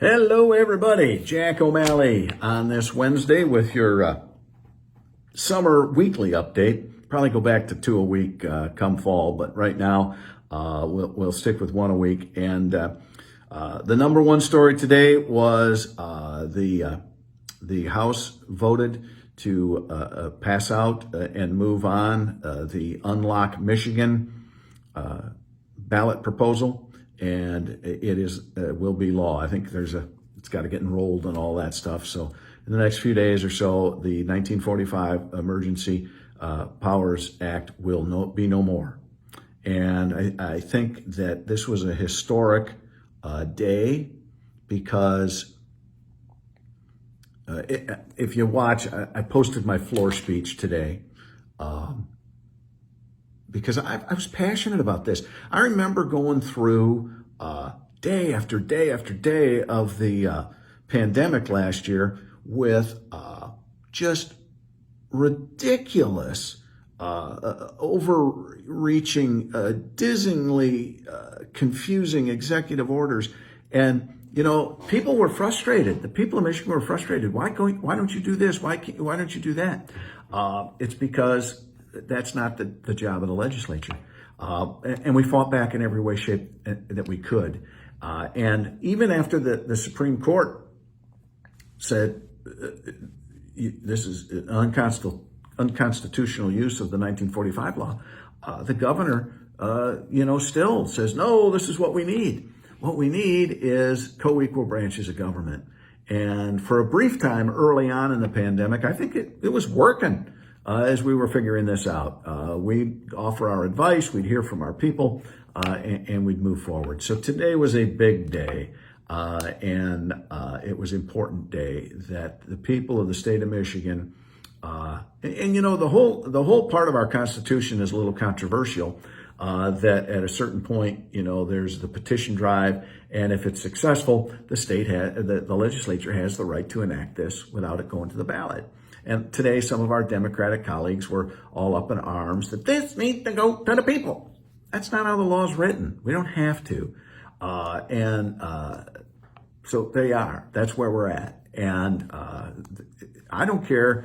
Hello, everybody. Jack O'Malley on this Wednesday with your summer weekly update. Probably go back to 2 a week come fall, but right now we'll stick with 1 a week. And the number one story today was the House voted to pass out and move on the Unlock Michigan ballot proposal. And it is will be law. I think it's got to get enrolled and all that stuff. So in the next few days or so, the 1945 Emergency Powers Act will be no more. And I think that this was a historic day because if you watch, I posted my floor speech today. Because I was passionate about this. I remember going through day after day after day of the pandemic last year with just ridiculous, overreaching, dizzyingly confusing executive orders. And, people were frustrated. The people of Michigan were frustrated. Why don't you do this? Why don't you do that? It's because that's not the job of the legislature. And we fought back in every way, shape that we could. And even after the Supreme Court said this is an unconstitutional use of the 1945 law, the governor, still says, no, this is what we need. What we need is co-equal branches of government. And for a brief time early on in the pandemic, I think it was working. As we were figuring this out, we'd offer our advice, we'd hear from our people, and we'd move forward. So today was a big day, and it was an important day that the people of the state of Michigan, the whole part of our Constitution is a little controversial, that at a certain point, there's the petition drive, and if it's successful, the legislature has the right to enact this without it going to the ballot. And today, some of our Democratic colleagues were all up in arms that this needs to go to the people. That's not how the law is written. We don't have to. So they are. That's where we're at. And I don't care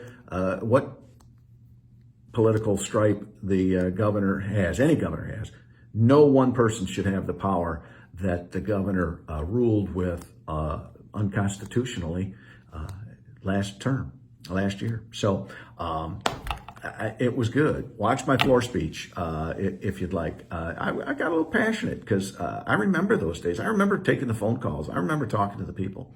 what political stripe the governor has, any governor has. No one person should have the power that the governor ruled with unconstitutionally last year. So it was good. Watch my floor speech if you'd like. I got a little passionate because I remember those days. I remember taking the phone calls. I remember talking to the people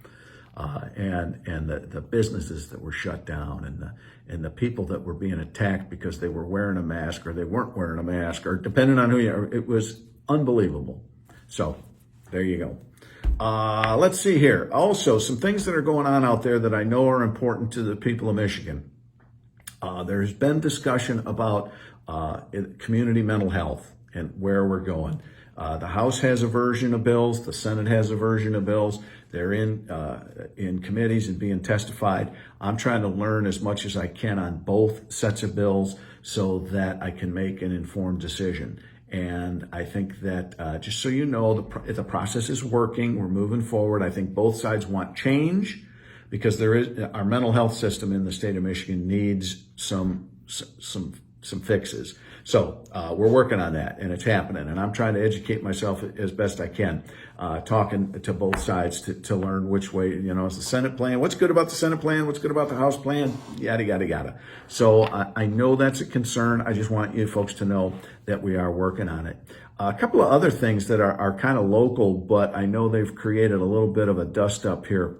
and the businesses that were shut down and the people that were being attacked because they were wearing a mask or they weren't wearing a mask or depending on who you are. It was unbelievable. So there you go. Let's see here. Also, some things that are going on out there that I know are important to the people of Michigan. There's been discussion about community mental health and where we're going. The House has a version of bills. The Senate has a version of bills. They're in committees and being testified. I'm trying to learn as much as I can on both sets of bills so that I can make an informed decision. And I think that just so you know, the process is working. We're moving forward. I think both sides want change because our mental health system in the state of Michigan needs some fixes. So we're working on that, and it's happening. And I'm trying to educate myself as best I can, talking to both sides to learn which way, is the Senate plan. What's good about the Senate plan? What's good about the House plan? Yada, yada, yada. So I know that's a concern. I just want you folks to know that we are working on it. A couple of other things that are kind of local, but I know they've created a little bit of a dust up here.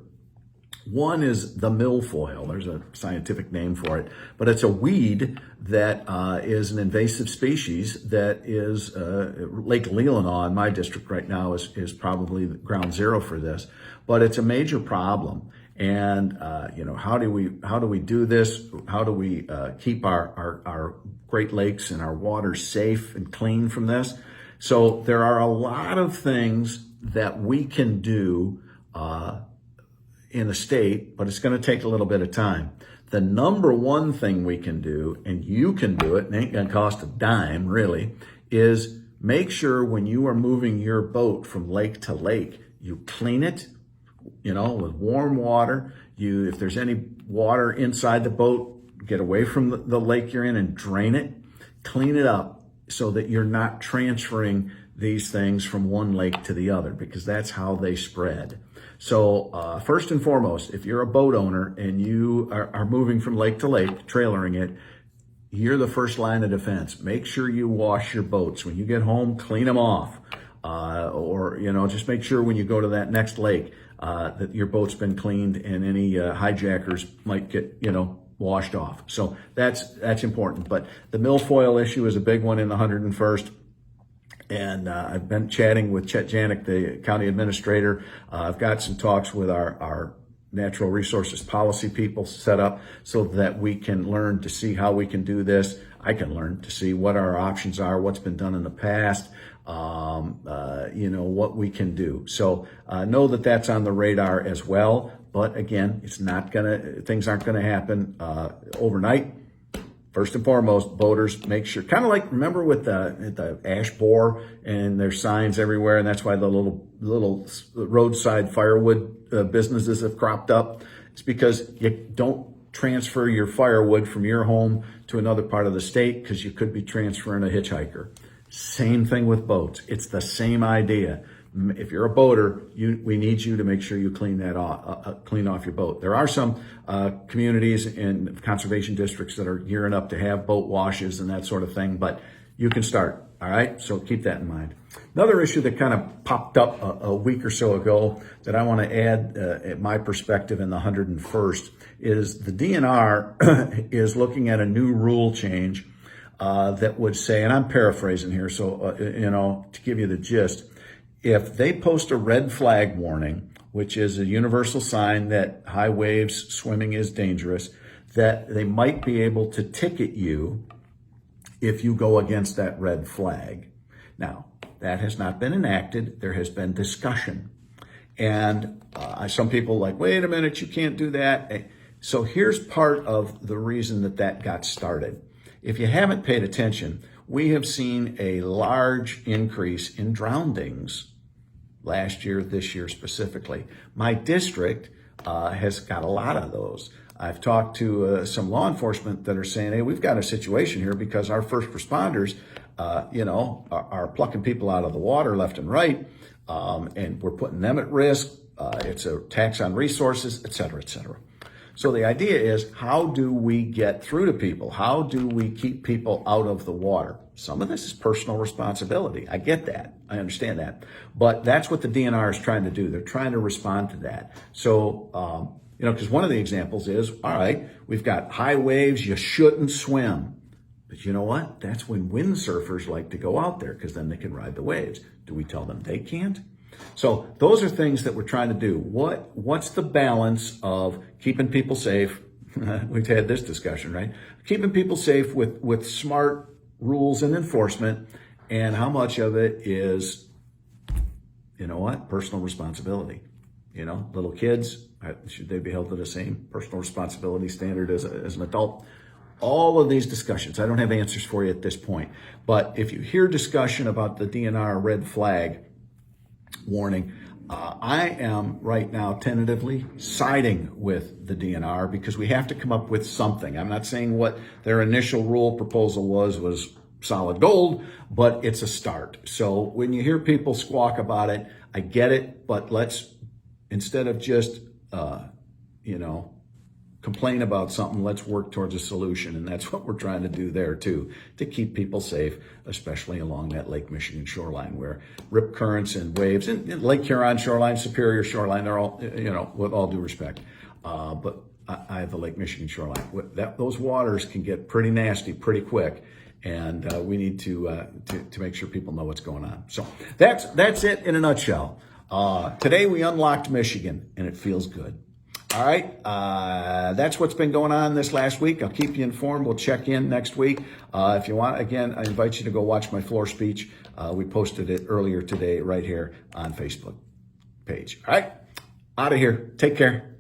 One is the milfoil. There's a scientific name for it, but it's a weed that is an invasive species that is Lake Leelanau in my district right now is probably ground zero for this, but it's a major problem. And how do we do this? How do we keep our Great Lakes and our water safe and clean from this? So there are a lot of things that we can do in the state, but it's going to take a little bit of time. The number one thing we can do, and you can do it, and it ain't going to cost a dime really, is make sure when you are moving your boat from lake to lake, you clean it, with warm water. If there's any water inside the boat, get away from the lake you're in and drain it, clean it up so that you're not transferring these things from one lake to the other, because that's how they spread. So first and foremost, if you're a boat owner and you are moving from lake to lake, trailering it, you're the first line of defense. Make sure you wash your boats. When you get home, clean them off. Or just make sure when you go to that next lake that your boat's been cleaned and any hijackers might get, washed off. So that's important. But the milfoil issue is a big one in the 101st. And I've been chatting with Chet Janik, the county administrator. I've got some talks with our natural resources policy people set up so that we can learn to see how we can do this. I can learn to see what our options are, what's been done in the past, what we can do. So know that that's on the radar as well. But again, things aren't gonna happen overnight. First and foremost, boaters, make sure, kind of like, remember with the ash borer, and there's signs everywhere, and that's why the little roadside firewood businesses have cropped up. It's because you don't transfer your firewood from your home to another part of the state, because you could be transferring a hitchhiker. Same thing with boats. It's the same idea. If you're a boater, we need you to make sure you clean off your boat. There are some communities and conservation districts that are gearing up to have boat washes and that sort of thing, but you can start. All right, so keep that in mind. Another issue that kind of popped up a week or so ago that I want to add at my perspective in the 101st is the DNR is looking at a new rule change that would say, and I'm paraphrasing here, so to give you the gist. If they post a red flag warning, which is a universal sign that high waves swimming is dangerous, that they might be able to ticket you if you go against that red flag. Now, that has not been enacted. There has been discussion. And some people are like, wait a minute, you can't do that. So here's part of the reason that got started. If you haven't paid attention, we have seen a large increase in drownings last year, this year specifically. My district has got a lot of those. I've talked to some law enforcement that are saying, hey, we've got a situation here because our first responders, are plucking people out of the water left and right, and we're putting them at risk. It's a tax on resources, et cetera, et cetera. So the idea is, how do we get through to people? How do we keep people out of the water? Some of this is personal responsibility. I get that. I understand that. But that's what the DNR is trying to do. They're trying to respond to that. So, because one of the examples is, all right, we've got high waves, you shouldn't swim. But you know what? That's when windsurfers like to go out there, because then they can ride the waves. Do we tell them they can't? So those are things that we're trying to do. What's the balance of keeping people safe? We've had this discussion, right? Keeping people safe with smart rules and enforcement, and how much of it is, personal responsibility. Little kids, should they be held to the same personal responsibility standard as an adult? All of these discussions, I don't have answers for you at this point. But if you hear discussion about the DNR red flag warning, I am right now tentatively siding with the DNR, because we have to come up with something. I'm not saying what their initial rule proposal was solid gold, but it's a start. So when you hear people squawk about it, I get it, but let's, instead of just, complain about something, let's work towards a solution. And that's what we're trying to do there too, to keep people safe, especially along that Lake Michigan shoreline, where rip currents and waves, and Lake Huron shoreline, Superior shoreline, they're all, with all due respect. But I have the Lake Michigan shoreline. Those waters can get pretty nasty pretty quick. And we need to make sure people know what's going on. So that's it in a nutshell. Today we unlocked Michigan, and it feels good. All right, that's what's been going on this last week. I'll keep you informed. We'll check in next week. If you want, again, I invite you to go watch my floor speech. We posted it earlier today right here on Facebook page. All right, out of here. Take care.